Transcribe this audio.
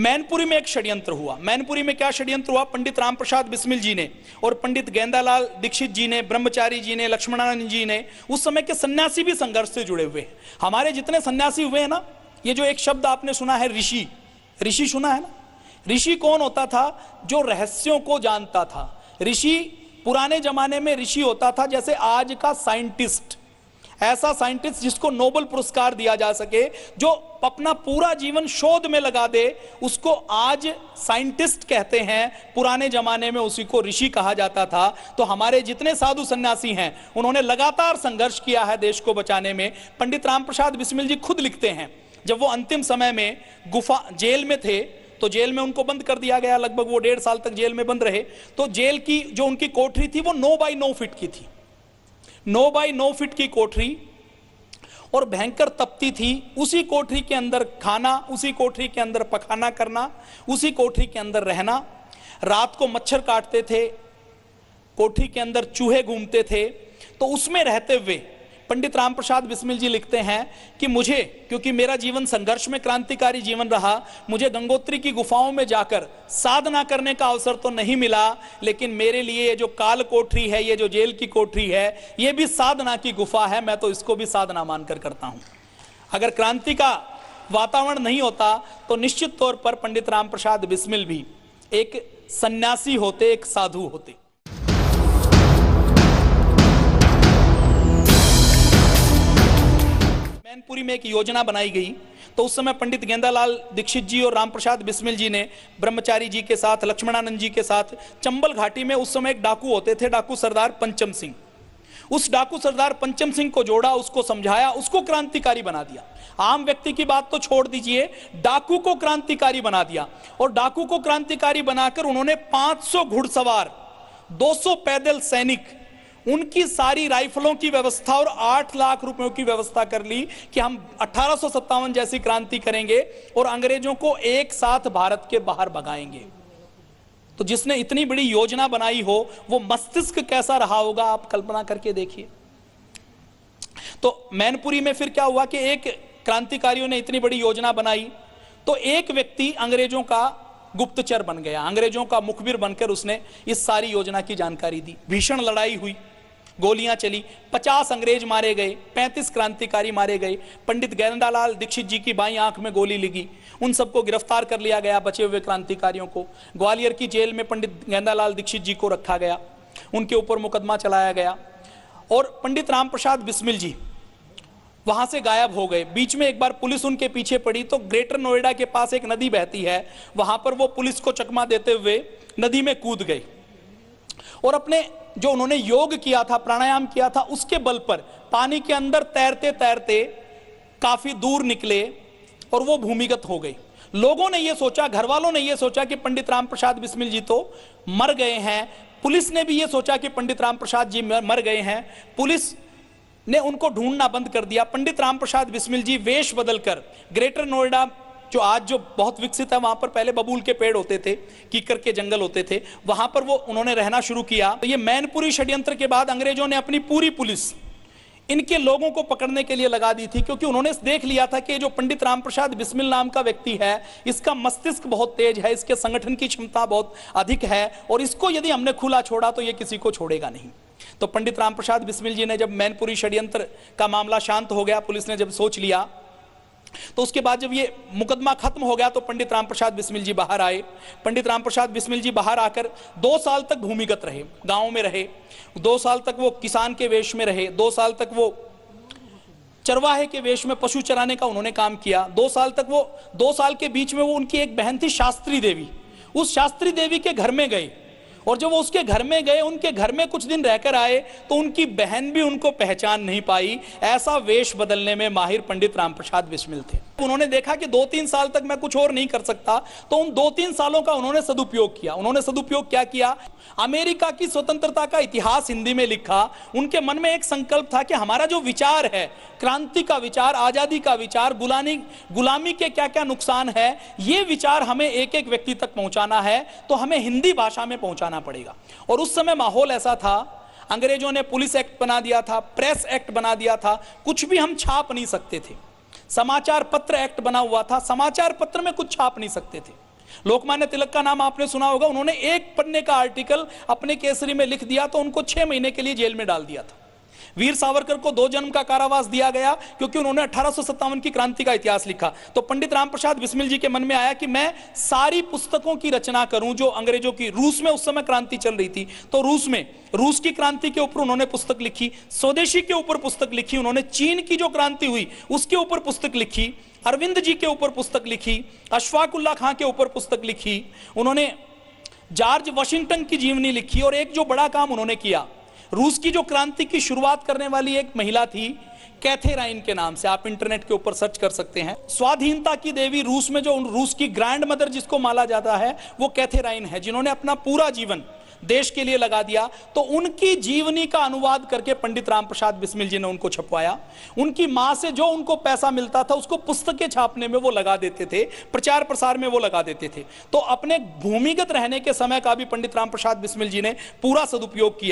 मैनपुरी में एक षड्यंत्र हुआ। मैनपुरी में क्या षड्यंत्र हुआ? पंडित रामप्रसाद बिस्मिल जी ने और पंडित गेंदालाल दीक्षित जी ने, ब्रह्मचारी जी ने, लक्ष्मणानंद जी ने, उस समय के सन्यासी भी संघर्ष से जुड़े हुए हैं। हमारे जितने सन्यासी हुए हैं ना, ये जो एक शब्द आपने सुना है ऋषि, ऋषि सुना है ना? ऋषि कौन होता था? जो रहस्यों को जानता था। ऋषि पुराने जमाने में ऋषि होता था जैसे आज का साइंटिस्ट, ऐसा साइंटिस्ट जिसको नोबेल पुरस्कार दिया जा सके, जो अपना पूरा जीवन शोध में लगा दे, उसको आज साइंटिस्ट कहते हैं। पुराने जमाने में उसी को ऋषि कहा जाता था। तो हमारे जितने साधु सन्यासी हैं, उन्होंने लगातार संघर्ष किया है देश को बचाने में। पंडित रामप्रसाद बिस्मिल जी खुद लिखते हैं, जब वो अंतिम समय में गुफा जेल में थे, तो जेल में उनको बंद कर दिया गया, लगभग वो 1.5 साल तक जेल में बंद रहे। तो जेल की जो उनकी कोठरी थी वो 9 बाई 9 फीट की थी, 9 बाई 9 फीट की कोठरी, और भयंकर तपती थी। उसी कोठरी के अंदर खाना, उसी कोठरी के अंदर पखाना करना, उसी कोठरी के अंदर रहना। रात को मच्छर काटते थे, कोठरी के अंदर चूहे घूमते थे। तो उसमें रहते हुए पंडित रामप्रसाद बिस्मिल जी लिखते हैं कि मुझे, क्योंकि मेरा जीवन संघर्ष में क्रांतिकारी जीवन रहा, मुझे गंगोत्री की गुफाओं में जाकर साधना करने का अवसर तो नहीं मिला, लेकिन मेरे लिए ये जो काल कोठरी है, ये जो जेल की कोठरी है, ये भी साधना की गुफा है। मैं तो इसको भी साधना मानकर करता हूं। अगर क्रांति का वातावरण नहीं होता तो निश्चित तौर पर पंडित रामप्रसाद बिस्मिल भी एक सन्यासी होते, एक साधु होते। मैनपुरी में एक योजना बनाई गई, तो उस समय पंडित गेंदालाल दीक्षित जी और रामप्रसाद बिस्मिल जी ने ब्रह्मचारी जी के साथ, लक्ष्मणानंद जी के साथ चंबल घाटी में उस समय एक डाकू होते थे, डाकू सरदार पंचम सिंह। उस डाकू सरदार पंचम सिंह को जोड़ा, उसको समझाया, उसको क्रांतिकारी बना दिया। आम व्यक्ति की बात तो छोड़ दीजिए, डाकू को क्रांतिकारी बना दिया। और डाकू को क्रांतिकारी बनाकर उन्होंने 500 घुड़सवार, 200 पैदल सैनिक, उनकी सारी राइफलों की व्यवस्था और 8 लाख रुपयों की व्यवस्था कर ली कि हम 1857 जैसी क्रांति करेंगे और अंग्रेजों को एक साथ भारत के बाहर भगाएंगे। तो जिसने इतनी बड़ी योजना बनाई हो, वो मस्तिष्क कैसा रहा होगा, आप कल्पना करके देखिए। तो मैनपुरी में फिर क्या हुआ कि एक क्रांतिकारियों ने इतनी बड़ी योजना बनाई, तो एक व्यक्ति अंग्रेजों का गुप्तचर बन गया, अंग्रेजों का मुखबिर बनकर उसने इस सारी योजना की जानकारी दी। भीषण लड़ाई हुई, गोलियां चली, 50 अंग्रेज मारे गए, 35 क्रांतिकारी मारे गए। पंडित गेंदालाल दीक्षित जी की बाईं आंख में गोली लगी, उन सबको गिरफ्तार कर लिया गया, बचे हुए क्रांतिकारियों को। ग्वालियर की जेल में पंडित गेंदालाल दीक्षित जी को रखा गया, उनके ऊपर मुकदमा चलाया गया। और पंडित रामप्रसाद बिस्मिल जी वहां से गायब हो गए। बीच में एक बार पुलिस उनके पीछे पड़ी, तो ग्रेटर नोएडा के पास एक नदी बहती है, वहां पर वो पुलिस को चकमा देते हुए नदी में कूद गए और अपने जो उन्होंने योग किया था, प्राणायाम किया था, उसके बल पर पानी के अंदर तैरते तैरते काफी दूर निकले और वो भूमिगत हो गए। लोगों ने ये सोचा, घर वालों ने ये सोचा कि पंडित रामप्रसाद बिस्मिल जी तो मर गए हैं। पुलिस ने भी ये सोचा कि पंडित रामप्रसाद जी मर गए हैं। पुलिस ने उनको ढूंढना बंद कर दिया। पंडित रामप्रसाद बिस्मिल जी वेश बदलकर ग्रेटर नोएडा, जो आज जो बहुत विकसित है, वहां पर पहले बबूल के पेड़ होते थे, कीकर के जंगल होते थे, वहां पर वो उन्होंने रहना शुरू किया। तो ये मैनपुरी षड्यंत्र के बाद अंग्रेजों ने अपनी पूरी पुलिस इनके लोगों को पकड़ने के लिए लगा दी थी, क्योंकि उन्होंने देख लिया था कि जो पंडित रामप्रसाद बिस्मिल नाम का व्यक्ति है, इसका मस्तिष्क बहुत तेज है, इसके संगठन की क्षमता बहुत अधिक है, और इसको यदि हमने खुला छोड़ा तो ये किसी को छोड़ेगा नहीं। तो पंडित रामप्रसाद बिस्मिल जी ने, जब मैनपुरी षड्यंत्र का मामला शांत हो गया, पुलिस ने जब सोच लिया, तो उसके बाद जब ये मुकदमा खत्म हो गया, तो पंडित रामप्रसाद बिस्मिल जी बाहर आए। पंडित रामप्रसाद बिस्मिल जी बाहर आकर 2 साल तक भूमिगत रहे, गांव में रहे। 2 साल तक वो किसान के वेश में रहे, 2 साल तक वो चरवाहे के वेश में पशु चराने का उन्होंने काम किया। 2 साल तक वो, 2 साल के बीच में वो उनकी एक बहन थी शास्त्री देवी, उस शास्त्री देवी के घर में गए, और जब वो उसके घर में गए, उनके घर में कुछ दिन रहकर आए, तो उनकी बहन भी उनको पहचान नहीं पाई। ऐसा वेश बदलने में माहिर पंडित रामप्रसाद बिस्मिल थे। उन्होंने देखा कि 2-3 साल तक मैं कुछ और नहीं कर सकता, तो उन 2-3 सालों का उन्होंने सदुपयोग किया। उन्होंने सदुपयोग क्या किया? अमेरिका की स्वतंत्रता का इतिहास हिंदी में लिखा। उनके मन में एक संकल्प था कि हमारा जो विचार है, क्रांति का विचार, आजादी का विचार, गुलामी के क्या क्या नुकसान है, ये विचार हमें एक एक व्यक्ति तक पहुंचाना है, तो हमें हिंदी भाषा में पहुंचाना पड़ेगा। और उस समय माहौल ऐसा था, अंग्रेजों ने पुलिस एक्ट बना दिया था, प्रेस एक्ट बना दिया था, कुछ भी हम छाप नहीं सकते थे। समाचार पत्र एक्ट बना हुआ था, समाचार पत्र में कुछ छाप नहीं सकते थे। लोकमान्य तिलक का नाम आपने सुना होगा, उन्होंने एक पन्ने का आर्टिकल अपने केसरी में लिख दिया तो उनको 6 महीने के लिए जेल में डाल दिया था। वीर सावरकर को 2 जन्म का कारावास दिया गया क्योंकि उन्होंने 1857 की क्रांति का इतिहास लिखा। तो पंडित रामप्रसाद बिस्मिल जी के मन में आया कि मैं सारी पुस्तकों की रचना करूं जो अंग्रेजों की, रूस में उस समय क्रांति चल रही थी, तो रूस की क्रांति के ऊपर उन्होंने पुस्तक लिखी, स्वदेशी के ऊपर पुस्तक लिखी, उन्होंने चीन की जो क्रांति हुई उसके ऊपर पुस्तक लिखी, अरविंद जी के ऊपर पुस्तक लिखी, अशफाक उल्लाह खां के ऊपर पुस्तक लिखी, उन्होंने जॉर्ज वाशिंगटन की जीवनी लिखी, और एक जो बड़ा काम उन्होंने किया, रूस की जो क्रांति की शुरुआत करने वाली एक महिला थी कैथेराइन के नाम से, आप इंटरनेट के ऊपर सर्च कर सकते हैं। स्वाधीनता की देवी रूस में जो रूस की ग्रैंड मदर जिसको माना जाता है वो कैथेराइन है, जिन्होंने अपना पूरा जीवन देश के लिए लगा दिया। तो उनकी जीवनी का अनुवाद करके पंडित रामप्रसाद बिस्मिल जी ने उनको छपवाया। उनकी मां से जो उनको पैसा मिलता था उसको पुस्तकें छापने में वो लगा देते थे, प्रचार प्रसार में वो लगा देते थे। तो अपने भूमिगत रहने के समय का भी पंडित रामप्रसाद बिस्मिल जी ने पूरा सदुपयोग किया।